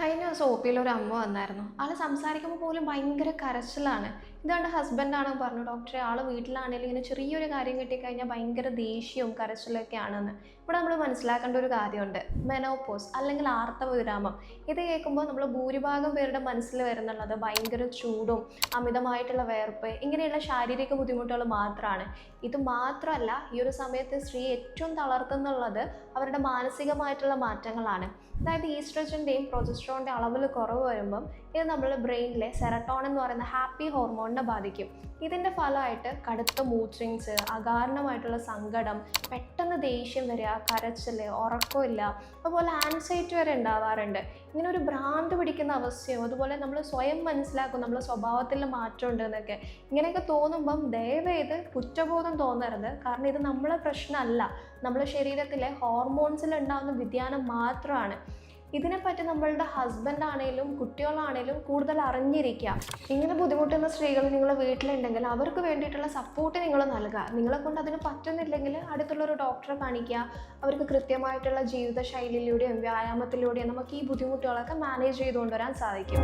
കഴിഞ്ഞ ദിവസം ഒ-പിയിൽ ഒരു അമ്മ വന്നായിരുന്നു. ആള് സംസാരിക്കുമ്പോൾ പോലും ഭയങ്കര കരച്ചിലാണ്. ഇതാണ്ട് ഹസ്ബൻഡാണ് പറഞ്ഞു, ഡോക്ടറെ ആള് വീട്ടിലാണെങ്കിലും ഇങ്ങനെ ചെറിയൊരു കാര്യം കിട്ടിക്കഴിഞ്ഞാൽ ഭയങ്കര ദേഷ്യവും കരച്ചിലൊക്കെ ആണെന്ന്. ഇവിടെ നമ്മൾ മനസ്സിലാക്കേണ്ട ഒരു കാര്യമുണ്ട്. മെനോപോസ് അല്ലെങ്കിൽ ആർത്തവ വിരാമം, ഇത് കേൾക്കുമ്പോൾ നമ്മൾ ഭൂരിഭാഗം പേരുടെ മനസ്സിൽ വരുന്നുള്ളത് ഭയങ്കര ചൂടും അമിതമായിട്ടുള്ള വേർപ്പ് ഇങ്ങനെയുള്ള ശാരീരിക ബുദ്ധിമുട്ടുകൾ മാത്രമാണ്. ഇത് മാത്രമല്ല, ഈ ഒരു സമയത്ത് സ്ത്രീ ഏറ്റവും തളർത്തുന്നുള്ളത് അവരുടെ മാനസികമായിട്ടുള്ള മാറ്റങ്ങളാണ്. അതായത് ഈസ്ട്രജൻ്റെയും പ്രൊജസ്ട്രോണിൻ്റെ അളവിൽ കുറവ് വരുമ്പം ഇത് നമ്മുടെ ബ്രെയിനിലെ സെറട്ടോണിൻ എന്ന് പറയുന്ന ഹാപ്പി ഹോർമോണിനെ ബാധിക്കും. ഇതിൻ്റെ ഫലമായിട്ട് കടുത്ത മൂഡ് സ്വിങ്സ്, അകാരണമായിട്ടുള്ള സങ്കടം, പെട്ടെന്ന് ദേഷ്യം വരിക, കരച്ചിൽ, ഉറക്കമില്ല, അതുപോലെ ആൻസൈറ്റി വരെ ഉണ്ടാവാറുണ്ട്. ഇങ്ങനെ ഒരു ഭ്രാന്ത് പിടിക്കുന്ന അവസ്ഥയും അതുപോലെ നമ്മൾ സ്വയം മനസ്സിലാക്കും നമ്മൾ സ്വഭാവത്തിൽ മാറ്റം ഉണ്ടെന്നൊക്കെ. ഇങ്ങനെയൊക്കെ തോന്നുമ്പം ദയവേത് കുറ്റബോധം തോന്നരുത്. കാരണം ഇത് നമ്മളെ പ്രശ്നമല്ല, നമ്മുടെ ശരീരത്തിലെ ഹോർമോൺസിൽ ഉണ്ടാകുന്ന വ്യതിയാനം മാത്രമാണ്. ഇതിനെപ്പറ്റി നമ്മളുടെ ഹസ്ബൻഡ് ആണെങ്കിലും കുട്ടികളാണെങ്കിലും കൂടുതൽ അറിഞ്ഞിരിക്കുക. ഇങ്ങനെ ബുദ്ധിമുട്ടുന്ന സ്ത്രീകൾ നിങ്ങളുടെ വീട്ടിലുണ്ടെങ്കിൽ അവർക്ക് വേണ്ടിയിട്ടുള്ള സപ്പോർട്ട് നിങ്ങൾ നൽകുക. നിങ്ങളെ കൊണ്ട് അതിന് പറ്റുന്നില്ലെങ്കിൽ അടുത്തുള്ളൊരു ഡോക്ടറെ കാണിക്കുക. അവർക്ക് കൃത്യമായിട്ടുള്ള ജീവിതശൈലിയിലൂടെയും വ്യായാമത്തിലൂടെയും നമുക്ക് ഈ ബുദ്ധിമുട്ടുകളൊക്കെ മാനേജ് ചെയ്തുകൊണ്ടുവരാൻ സാധിക്കും.